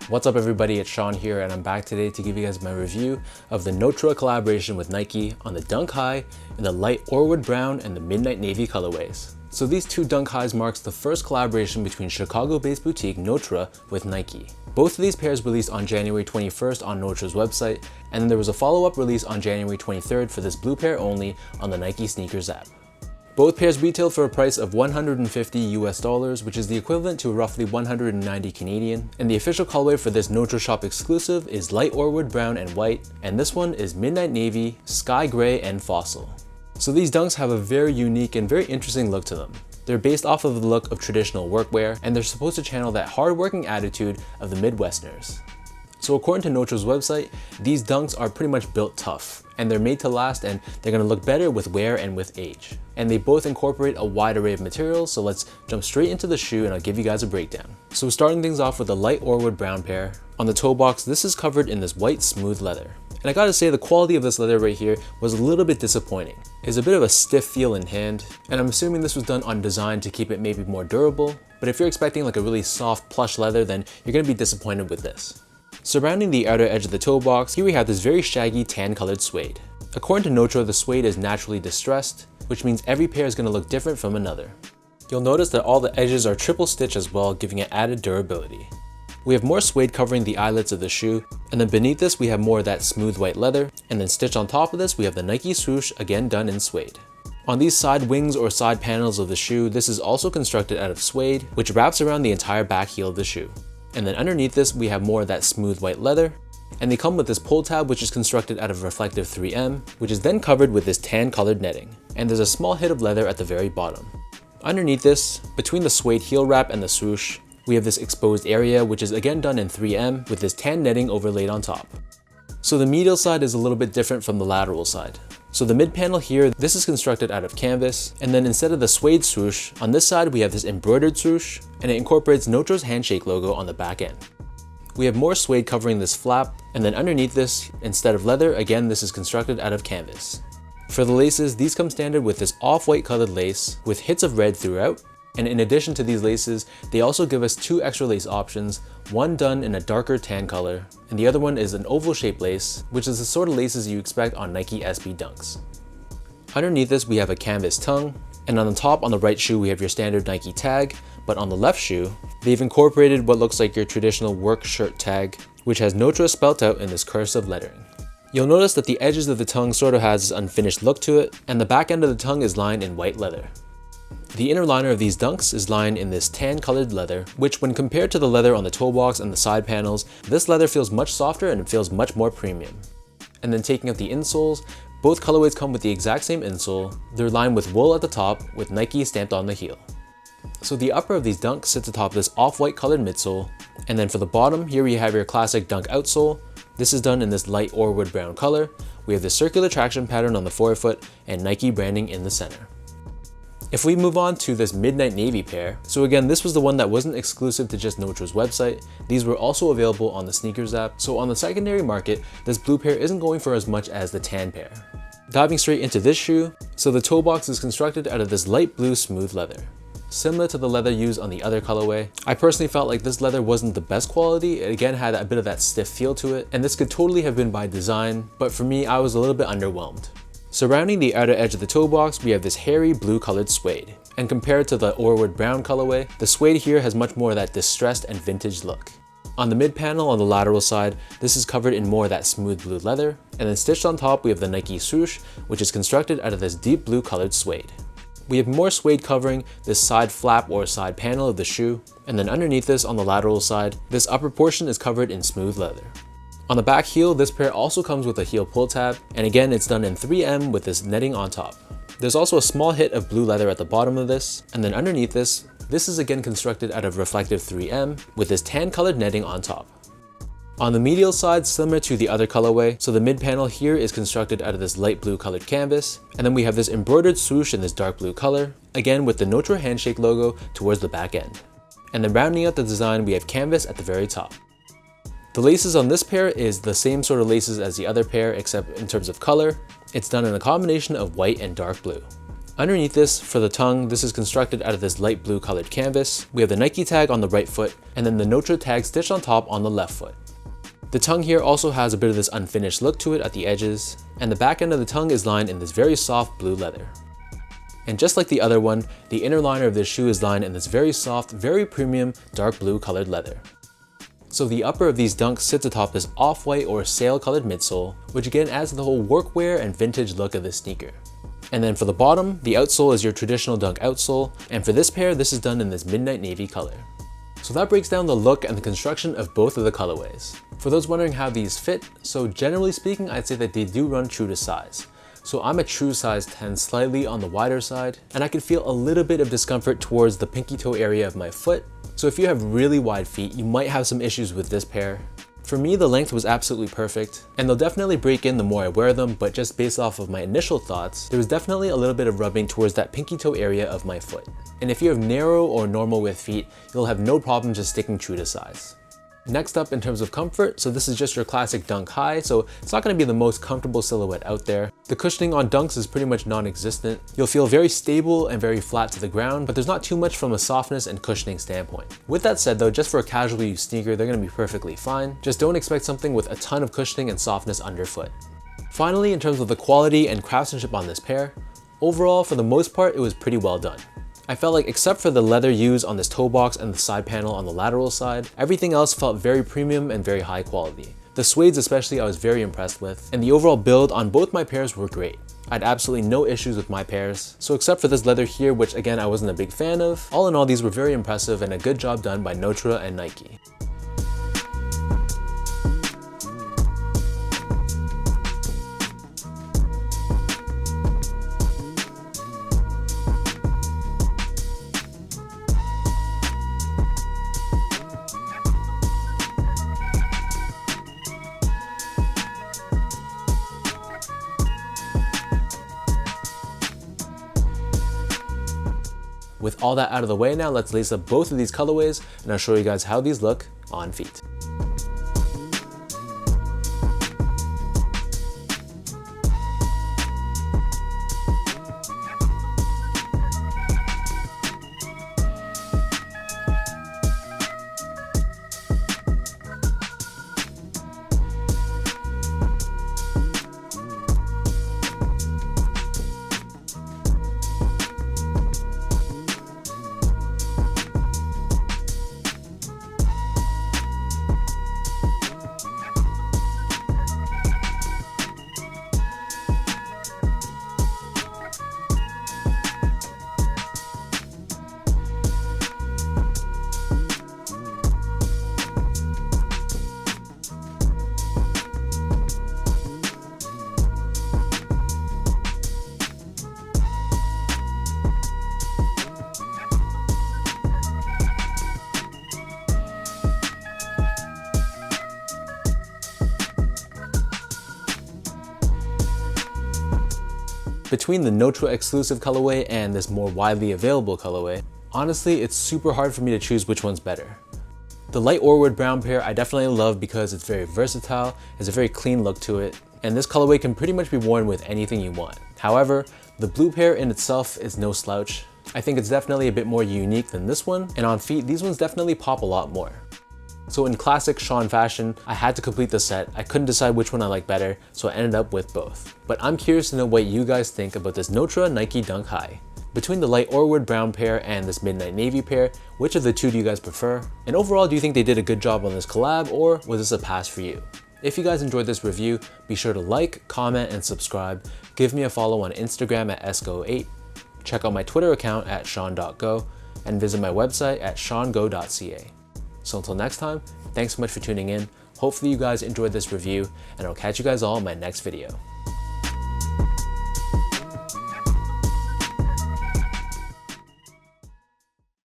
What's up everybody, it's Sean here and I'm back today to give you guys my review of the Notre collaboration with Nike on the Dunk High in the light Orewood Brown and the Midnight Navy colorways. So these two Dunk Highs marks the first collaboration between Chicago-based boutique Notre with Nike. Both of these pairs released on January 21st on Notre's website, and then there was a follow-up release on January 23rd for this blue pair only on the Nike SNKRS app. Both pairs retailed for a price of $150 US, which is the equivalent to roughly 190 Canadian. And the official colorway for this Notre shop exclusive is light Orewood Brown and white, and this one is Midnight Navy, Sky Gray, and Fossil. So these dunks have a very unique and very interesting look to them. They're based off of the look of traditional workwear, and they're supposed to channel that hardworking attitude of the Midwesterners. So according to Notre's website, these dunks are pretty much built tough, and they're made to last, and they're going to look better with wear and with age. And they both incorporate a wide array of materials, so let's jump straight into the shoe and I'll give you guys a breakdown. So starting things off with the light Orewood Brown pair. On the toe box, this is covered in this white smooth leather. And I gotta say, the quality of this leather right here was a little bit disappointing. It's a bit of a stiff feel in hand, and I'm assuming this was done on design to keep it maybe more durable, but if you're expecting like a really soft plush leather, then you're gonna be disappointed with this. Surrounding the outer edge of the toe box, here we have this very shaggy tan colored suede. According to Notre, the suede is naturally distressed, which means every pair is gonna look different from another. You'll notice that all the edges are triple stitch as well, giving it added durability. We have more suede covering the eyelets of the shoe, and then beneath this we have more of that smooth white leather, and then stitched on top of this we have the Nike swoosh, again done in suede. On these side wings or side panels of the shoe, this is also constructed out of suede, which wraps around the entire back heel of the shoe. And then underneath this we have more of that smooth white leather, and they come with this pull tab which is constructed out of reflective 3M, which is then covered with this tan colored netting, and there's a small hit of leather at the very bottom. Underneath this, between the suede heel wrap and the swoosh, we have this exposed area which is again done in 3M with this tan netting overlaid on top. So the medial side is a little bit different from the lateral side. So the mid panel here, this is constructed out of canvas, and then instead of the suede swoosh, on this side we have this embroidered swoosh, and it incorporates Notre's handshake logo on the back end. We have more suede covering this flap, and then underneath this, instead of leather, again this is constructed out of canvas. For the laces, these come standard with this off-white colored lace with hits of red throughout, and in addition to these laces, they also give us two extra lace options, one done in a darker tan color, and the other one is an oval shaped lace, which is the sort of laces you expect on Nike SB Dunks. Underneath this we have a canvas tongue, and on the top on the right shoe we have your standard Nike tag, but on the left shoe, they've incorporated what looks like your traditional work shirt tag, which has Notre spelt out in this cursive lettering. You'll notice that the edges of the tongue sort of has this unfinished look to it, and the back end of the tongue is lined in white leather. The inner liner of these dunks is lined in this tan colored leather, which when compared to the leather on the toe box and the side panels, this leather feels much softer and it feels much more premium. And then taking out the insoles, both colorways come with the exact same insole. They're lined with wool at the top with Nike stamped on the heel. So the upper of these dunks sits atop this off-white colored midsole, and then for the bottom, here we have your classic dunk outsole. This is done in this light Orewood Brown color. We have the circular traction pattern on the forefoot and Nike branding in the center. If we move on to this Midnight Navy pair, so again this was the one that wasn't exclusive to just Notre's website, these were also available on the SNKRS app, so on the secondary market, this blue pair isn't going for as much as the tan pair. Diving straight into this shoe, so the toe box is constructed out of this light blue smooth leather. Similar to the leather used on the other colorway, I personally felt like this leather wasn't the best quality. It again had a bit of that stiff feel to it, and this could totally have been by design, but for me I was a little bit underwhelmed. Surrounding the outer edge of the toe box, we have this hairy blue colored suede. And compared to the Orewood Brown colorway, the suede here has much more of that distressed and vintage look. On the mid panel on the lateral side, this is covered in more of that smooth blue leather, and then stitched on top we have the Nike swoosh, which is constructed out of this deep blue colored suede. We have more suede covering this side flap or side panel of the shoe, and then underneath this on the lateral side, this upper portion is covered in smooth leather. On the back heel, this pair also comes with a heel pull tab, and again it's done in 3M with this netting on top. There's also a small hit of blue leather at the bottom of this, and then underneath this is again constructed out of reflective 3M with this tan colored netting on top. On the medial side, similar to the other colorway, so the mid panel here is constructed out of this light blue colored canvas, and then we have this embroidered swoosh in this dark blue color, again with the Notre handshake logo towards the back end. And then rounding out the design we have canvas at the very top. The laces on this pair is the same sort of laces as the other pair except in terms of color, it's done in a combination of white and dark blue. Underneath this, for the tongue, this is constructed out of this light blue colored canvas. We have the Nike tag on the right foot, and then the Notre tag stitched on top on the left foot. The tongue here also has a bit of this unfinished look to it at the edges, and the back end of the tongue is lined in this very soft blue leather. And just like the other one, the inner liner of this shoe is lined in this very soft, very premium dark blue colored leather. So the upper of these dunks sits atop this off-white or sail colored midsole, which again adds to the whole workwear and vintage look of this sneaker. And then for the bottom, the outsole is your traditional dunk outsole, and for this pair, this is done in this midnight navy color. So that breaks down the look and the construction of both of the colorways. For those wondering how these fit, so generally speaking, I'd say that they do run true to size. So I'm a true size 10, slightly on the wider side, and I can feel a little bit of discomfort towards the pinky toe area of my foot. So if you have really wide feet, you might have some issues with this pair. For me, the length was absolutely perfect, and they'll definitely break in the more I wear them, but just based off of my initial thoughts, there was definitely a little bit of rubbing towards that pinky toe area of my foot. And if you have narrow or normal width feet, you'll have no problem just sticking true to size. Next up in terms of comfort, so this is just your classic dunk high, so it's not going to be the most comfortable silhouette out there. The cushioning on dunks is pretty much non-existent. You'll feel very stable and very flat to the ground, but there's not too much from a softness and cushioning standpoint. With that said though, just for a casual use sneaker, they're going to be perfectly fine. Just don't expect something with a ton of cushioning and softness underfoot. Finally, in terms of the quality and craftsmanship on this pair, overall for the most part it was pretty well done. I felt like except for the leather used on this toe box and the side panel on the lateral side, everything else felt very premium and very high quality. The suedes especially I was very impressed with, and the overall build on both my pairs were great. I had absolutely no issues with my pairs, so except for this leather here, which again I wasn't a big fan of, all in all these were very impressive and a good job done by Notre and Nike. With all that out of the way now, let's lace up both of these colorways and I'll show you guys how these look on feet. Between the Notre-exclusive colorway and this more widely available colorway, honestly, it's super hard for me to choose which one's better. The light Orewood Brown pair I definitely love because it's very versatile, has a very clean look to it, and this colorway can pretty much be worn with anything you want. However, the blue pair in itself is no slouch. I think it's definitely a bit more unique than this one, and on feet, these ones definitely pop a lot more. So in classic Sean fashion, I had to complete the set. I couldn't decide which one I like better, so I ended up with both. But I'm curious to know what you guys think about this Notre Nike Dunk High. Between the light Orewood Brown pair and this midnight navy pair, which of the two do you guys prefer? And overall, do you think they did a good job on this collab, or was this a pass for you? If you guys enjoyed this review, be sure to like, comment, and subscribe. Give me a follow on Instagram at esco8. Check out my Twitter account at sean.go, and visit my website at seango.ca. So until next time, thanks so much for tuning in. Hopefully you guys enjoyed this review, and I'll catch you guys all in my next video.